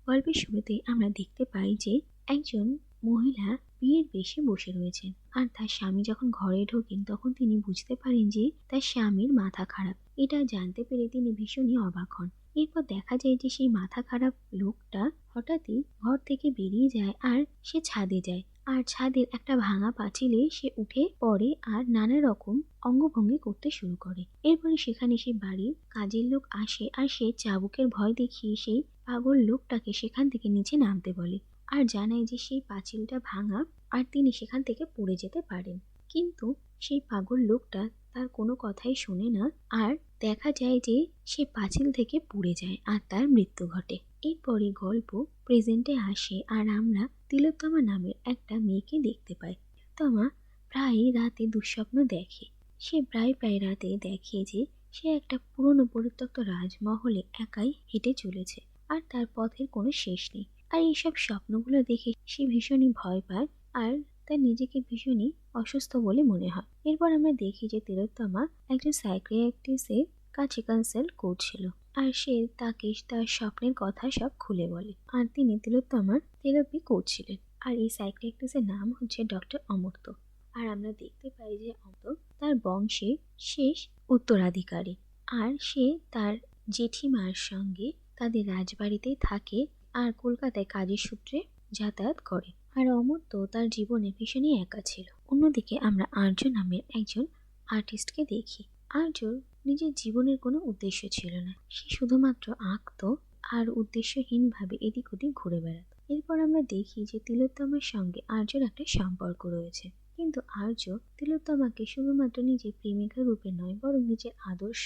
গল্পের শুরুতেই আমরা দেখতে পাই যে একজন মহিলা বিয়ের বেশে বসে রয়েছেন, আর তার স্বামী যখন ঘরে ঢোকেন তখন তিনি বুঝতে পারেন যে তার স্বামীর মাথা খারাপ। এটা জানতে পেরে তিনি ভীষণই অবাক হন। এরপর দেখা যায় যে সেই মাথা খারাপ লোকটা হঠাৎই ঘর থেকে বেরিয়ে যায় আর সে ছাদে যায়। আর ছাদের একটা ভাঙা পাঁচিলে সে উঠে পড়ে আর নানা রকম অঙ্গভঙ্গি করতে শুরু করে। এরপরে সেখানে সেই বাড়ির কাজের লোক আসে আর সে চাবুকের ভয় দেখিয়ে সেই পাগল লোকটাকে সেখান থেকে নিচে নামতে বলে আর জানায় যে সেই পাঁচিলটা ভাঙা আর তিনি সেখান থেকে পড়ে যেতে পারেন। কিন্তু সেই পাগল লোকটা তার কোনো কথাই শোনে না, আর দেখা যায় যে সে পাঁচিল থেকে পড়ে যায় আর তার মৃত্যু ঘটে। এরপরে গল্প প্রেজেন্টে আসে আর আমরা তিলোত্তমা নামের একটা মেয়েকে দেখতে পাই। তিলোত্তমা প্রায় রাতে দুঃস্বপ্ন দেখে। সে প্রায় প্রায় রাতে দেখে যে সে একটা পুরনো পরিত্যক্ত রাজমহলে একাই হেঁটে চলেছে আর তার পথের কোনো শেষ নেই। আর এইসব স্বপ্নগুলো দেখে সে ভীষণই ভয় পায় আর তার নিজেকে ভীষণই অসুস্থ বলে মনে হয়। এরপর আমরা দেখি যে তিলোত্তমা একজন সাইকিয়াট্রিস্টের কাছে কনসাল্ট করছিল আর সে তাকে তার স্বপ্নের কথা সব খুলে বলে আর তিনি তিলোত্তমার থেরাপি করছিলেন। আর এই সাইকিয়াট্রিস্টের নাম হচ্ছে ডক্টর অমর্ত্য। আর আমরা দেখতে পাই যে অমর্ত্য তার বংশের শেষ উত্তরাধিকারী, আর সে তার জেঠিমার সঙ্গে তাদের রাজবাড়িতেই থাকে আর কলকাতায় কাজের সূত্রে যাতায়াত করে। আর অমর্ত্য তার জীবনে ভীষণই একা ছিল। অন্যদিকে আমরা আর্য নামের একজন আর্টিস্টকে দেখি। আর্যর নিজের জীবনের কোনো উদ্দেশ্য ছিল না, সে শুধুমাত্র আঁকতো আর উদ্দেশ্যহীনভাবে এদিক ওদিক ঘুরে বেড়াতো। এরপর আমরা দেখি যে তিলোত্তমার সঙ্গে আর্যর একটা সম্পর্ক রয়েছে, কিন্তু আর্য তিলোত্তমাকে শুধুমাত্র নিজের প্রেমিকা রূপে নয় বরং নিজের আদর্শ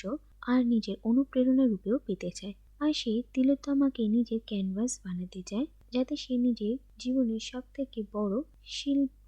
আর নিজের অনুপ্রেরণা রূপেও পেতে চায়। আর সে তিলোত্তমাকে নিজের ক্যানভাস বানাতে চায়, যাতে সে নিজের জীবনের সব থেকে বড় শিল্প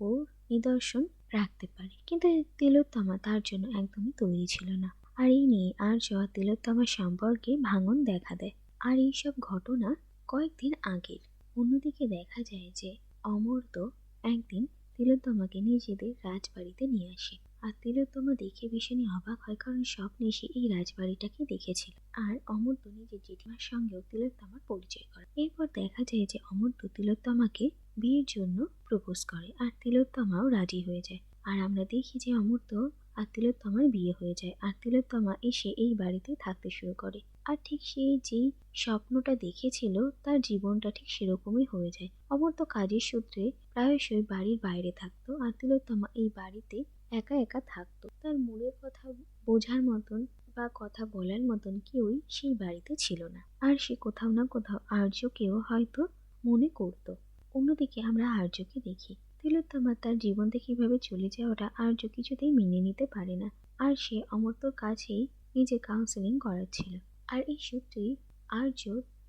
নিদর্শন রাখতে পারে। কিন্তু তিলোত্তমা তার জন্য একদমই তৈরি ছিল না। আর এই নিয়ে আর্য আর তিলোত্তমার সম্পর্কে ভাঙন দেখা দেয়। আর এইসব ঘটনা কয়েকদিন আগের। অন্যদিকে দেখা যায় যে অমর্ত্য একদিন তিলোত্তমাকে নিজেদের রাজবাড়িতে নিয়ে আসে। আর তিলোত্তমা দেখে ভীষণই অবাক হয়, কারণ স্বপ্নে সে এই রাজবাড়িটাকে দেখেছিল। আর অমর্ত্য নিজের জেঠিমার সঙ্গেও তিলোত্তমার পরিচয় করে। এরপর দেখা যায় যে অমর্ত্য তিলোত্তমাকে বিয়ের জন্য প্রপোজ করে আর তিলোত্তমাও রাজি হয়ে যায়। আর আমরা দেখি যে অমর্ত্য আর তিলোত্তমার বিয়ে হয়ে যায় আর তিলোত্তমা এসে এই বাড়িতে থাকতে শুরু করে। আর ঠিক সে যেই স্বপ্নটা দেখেছিল তার জীবনটা ঠিক সেরকমই হয়ে যায়। অমর্ত্য কাজের সূত্রে প্রায়শই বাড়ির বাইরে থাকতো আর তিলোত্তমা এই বাড়িতে একা একা থাকতো। তার মনের কথা বোঝার মতন বা কথা বলার মতন কেউই সেই বাড়িতে ছিল না। আর সে কোথাও না কোথাও আর্যকেও হয়তো মনে করত। অন্যদিকে আমরা আর্যকে দেখি। তিলোত্তমা তার জীবন থেকে কিভাবে চলে যাওয়াটা আর্য কিছুতেই মেনে নিতে পারে না, আর সে অমর্ত্যর কাছেই নিজে কাউন্সেলিং করাচ্ছিল। আর এই সূত্রেই আর্য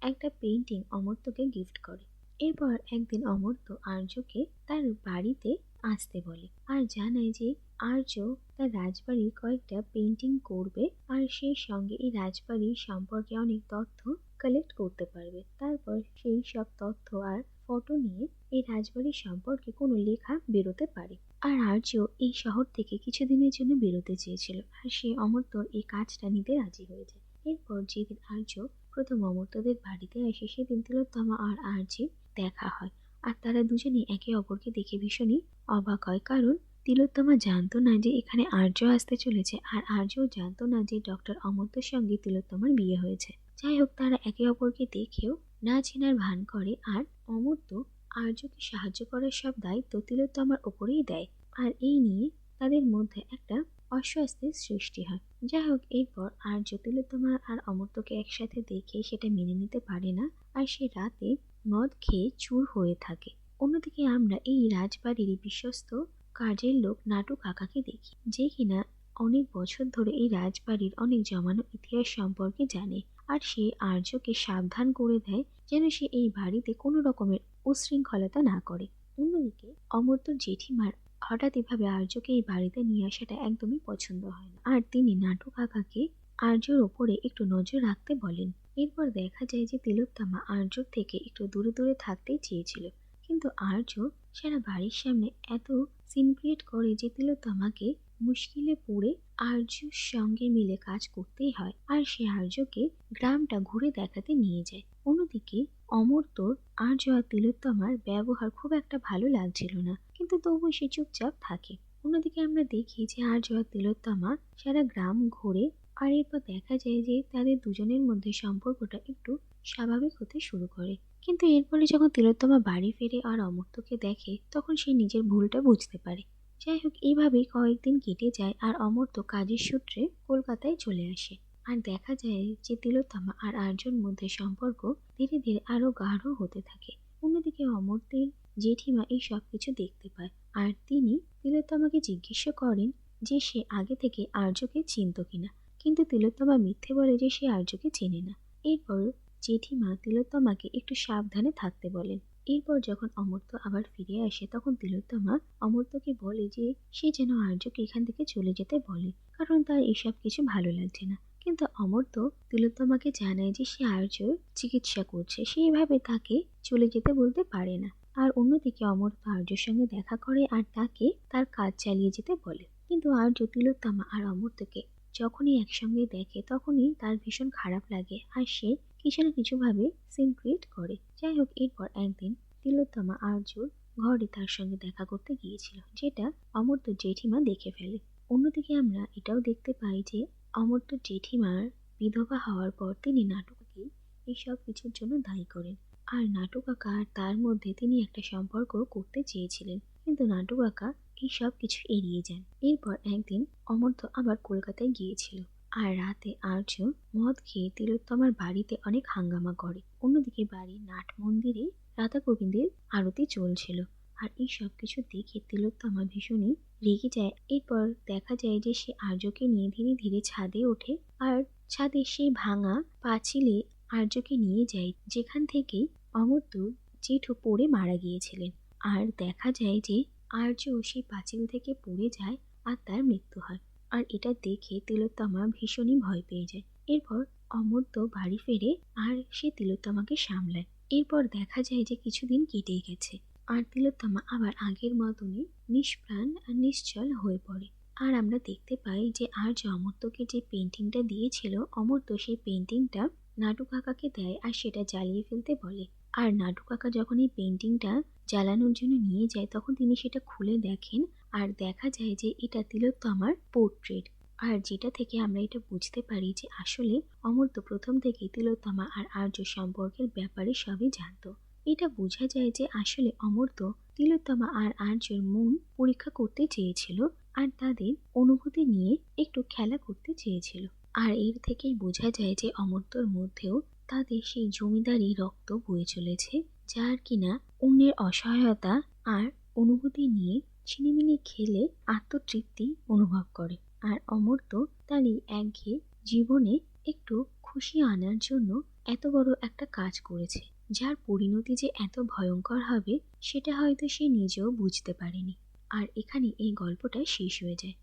একটা পেইন্টিং অমর্ত্যকে গিফট করে। এরপর একদিন অমর্ত্য আর্যকে তার বাড়িতে আসতে বলে আর জানায় যে আর্য তার রাজবাড়ির কয়েকটা পেইন্টিং করবে আর সেই সঙ্গে এই রাজবাড়ির সম্পর্কে অনেক তথ্য কালেক্ট করতে পারবে। তারপর সেই সব তথ্য আর ফটো নিয়ে এই রাজবাড়ির সম্পর্কে কোনো লেখা বেরোতে পারে। আর আর্য এই শহর থেকে কিছুদিনের জন্য বেরোতে চেয়েছিল আর সে অমর্ত্যর এই কাজটা নিতে রাজি হয়ে যায়। এরপর যেদিন আর্য প্রথম অমর্ত্যদের বাড়িতে আসে সেদিন তিলোত্তমা আর আর্যের দেখা হয়। আর তারা দুজনেই একে অপরকে দেখে ভীষণই অবাক হয়, কারণ তিলোত্তমা জানতো না যে এখানে আর্য আসতে চলেছে আর আর্যও জানতো না যে ডক্টর অমর্ত্যর সঙ্গে তিলোত্তমার বিয়ে হয়েছে। যাই হোক, তারা একে অপরকে দেখেও না চেনার ভান করে আর অমর্ত্য আর্যকে সাহায্য করার সব দায়িত্ব তিলোত্তমার ওপরেই দেয়। আর এই নিয়ে তাদের মধ্যে একটা অস্বস্তির সৃষ্টি হয়। যাই হোক, এরপর আর্য তিলোত্তমা আর অমর্ত্যকে একসাথে দেখে সেটা মেনে নিতে পারে না আর সে রাতে মদ খেয়ে চুর হয়ে থাকে। অন্যদিকে আমরা এই রাজবাড়ির বিশ্বস্ত কাজের লোক নাটু কাকাকে দেখি, যে কিনা অনেক বছর ধরে এই রাজবাড়ির অনেক জমানো ইতিহাস সম্পর্কে জানে। আর সে আর্যকে সাবধান করে দেয় যেন সে এই বাড়িতে কোনো রকমের উচ্ছৃঙ্খলতা না করে। অন্যদিকে অমর্ত্যর জেঠিমার হঠাৎ এভাবে আর্যকে এই বাড়িতে নিয়ে আসাটা একদমই পছন্দ হয় না, আর তিনি নাটু কাকাকে আর্যর ওপরে একটু নজর রাখতে বলেন। এরপর দেখা যায় যে তিলোত্তমা আর্যর থেকে একটু দূরে দূরে থাকতেই চেয়েছিল, কিন্তু আর্য সারা বাড়ির সামনে এত সিন ক্রিয়েট করে যে তিলোত্তমাকে মুশকিলে পড়ে আর্যর সঙ্গে মিলে কাজ করতেই হয়। আর সে আর্যকে গ্রামটা ঘুরে দেখাতে নিয়ে যায়। অন্যদিকে অমর্ত্যর আর্য আর তিলোত্তমার ব্যবহার খুব একটা ভালো লাগছিল না, কিন্তু তবুও সে চুপচাপ থাকে। অন্যদিকে আমরা দেখি যে আর্য আর তিলোত্তমা সারা গ্রাম ঘোরে, আর এরপর দেখা যায় যে তাদের দুজনের মধ্যে সম্পর্কটা একটু স্বাভাবিক হতে শুরু করে। কিন্তু এরপরে যখন তিলোত্তমা বাড়ি ফেরে আর অমর্ত্যকে দেখে, তখন সে নিজের ভুলটা বুঝতে পারে। যাই হোক, এইভাবেই কয়েকদিন কেটে যায় আর অমর্ত্য কাজের সূত্রে কলকাতায় চলে আসে। আর দেখা যায় যে তিলোত্তমা আর আর্যর মধ্যে সম্পর্ক ধীরে ধীরে আরো গাঢ় হতে থাকে। অন্যদিকে অমর্ত্যের জেঠিমা এই সবকিছু দেখতে পায়, আর তিনি তিলোত্তমাকে জিজ্ঞাসা করেন যে সে আগে থেকে আর্যকে চিনত কিনা, কিন্তু তিলোত্তমা মিথ্যে বলে যে সে আর্যকে চেনে না। এরপর জেঠিমা তিলোত্তমাকে একটু সাবধানে থাকতে বলেন। এরপর যখন অমর্ত্য আবার ফিরে আসে, তখন তিলোত্তমা অমর্ত্যকে বলে যে সে যেন আর্যকে এখান থেকে চলে যেতে বলে, কারণ তার এসব কিছু ভালো লাগছে না। কিন্তু অমর্ত্য তিলোত্তমাকে জানায় যে সে আর্যর চিকিৎসা করছে, সেইভাবে তাকে চলে যেতে বলতে পারে না। আর অন্যদিকে অমর্ত্য আর্যর সঙ্গে দেখা করে আর তাকে তার কাজ চালিয়ে যেতে বলে। কিন্তু আর্য তিলোত্তমা আর অমর্ত্যকে যখনই একসঙ্গে দেখে তখনই তার ভীষণ খারাপ লাগে, আর সে কিছু না কিছু ভাবে সিন ক্রিয়েট করে। যাই হোক, এরপর একদিন তিলোত্তমা আর্যর ঘরে তার সঙ্গে দেখা করতে গিয়েছিল, যেটা অমর্ত্য জেঠিমা দেখে ফেলে। অন্যদিকে আমরা এটাও দেখতে পাই যে অমর্ত্য জেঠিমার বিধবা হওয়ার পর তিনি নাটুকাকে এই সব কিছুর জন্য দায়ী করেন। আর নাটু কাকা আর তার মধ্যে তিনি একটা সম্পর্ক করতে চেয়েছিলেন, কিন্তু নাটু কাকা এই সব কিছু এড়িয়ে যান। এরপর একদিন অমর্ত্য আবার কলকাতায় গিয়েছিল, আর রাতে আর্য মদ খেয়ে তিলোত্তমার বাড়িতে অনেক হাঙ্গামা করে। অন্যদিকে বাড়ির নাট মন্দিরে রাধা গোবিন্দের আরতি চলছিল, আর এই সব কিছু দেখে তিলোত্তমা ভীষণই রেগে যায়। এরপর দেখা যায় যে সে আর্যকে নিয়ে ধীরে ধীরে ছাদে ওঠে, আর ছাদে সেই ভাঙা পাঁচিলে আর্যকে নিয়ে যায়, যেখান থেকে অমর্ত্য জেঠু পড়ে মারা গিয়েছিলেন। আর দেখা যায় যে আর্য সেই পাঁচিল থেকে পড়ে যায় আর তার মৃত্যু হয়। আর এটা দেখে তিলোত্তমা ভীষণই ভয় পেয়ে যায়। এরপর অমর্ত্য বাড়ি ফেরে আর সে তিলোত্তমাকে সামলায়। এরপর দেখা যায় যে কিছুদিন কেটেই গেছে, আর তিলোত্তমা আবার আগের মতনই নিষ্প্রাণ আর নিশ্চল হয়ে পড়ে। আর আমরা দেখতে পাই যে আর্য অমর্ত্যকে যে পেন্টিংটা দিয়েছিল, অমর্ত্য সেই পেন্টিংটা নাটু কাকাকে দেয় আর সেটা জ্বালিয়ে ফেলতে বলে। আর নাটু কাকা যখন এই পেন্টিংটা জ্বালানোর জন্য নিয়ে যায়, তখন তিনি সেটা খুলে দেখেন, আর দেখা যায় যে এটা তিলোত্তমার পোর্ট্রেট। আর যেটা থেকে আমরা এটা বুঝতে পারি যে আসলে অমর্ত্য প্রথম থেকেই তিলোত্তমা আর আর্য সম্পর্কের ব্যাপারে সবই জানতো। এটা বোঝা যায় যে আসলে অমর্ত্য তিলোত্তমা আর আর্যর মন পরীক্ষা করতে চেয়েছিল, আর তাদের অনুভূতি নিয়ে একটু খেলা করতে চেয়েছিল। আর এর থেকেই বোঝা যায় যে অমর্ত্যর মধ্যেও তাদের সেই জমিদারি রক্ত বয়ে চলেছে, যার কিনা অন্যের অসহায়তা আর অনুভূতি নিয়ে ছিনিমিনি খেলে আত্মতৃপ্তি অনুভব করে। আর অমর্ত্য তার এই একঘেয়ে জীবনে একটু খুশি আনার জন্য এত বড় একটা কাজ করেছে, যার পরিণতি যে এত ভয়ঙ্কর হবে সেটা হয়তো সে নিজেও বুঝতে পারেনি। আর এখানে এই গল্পটা শেষ হয়ে যায়।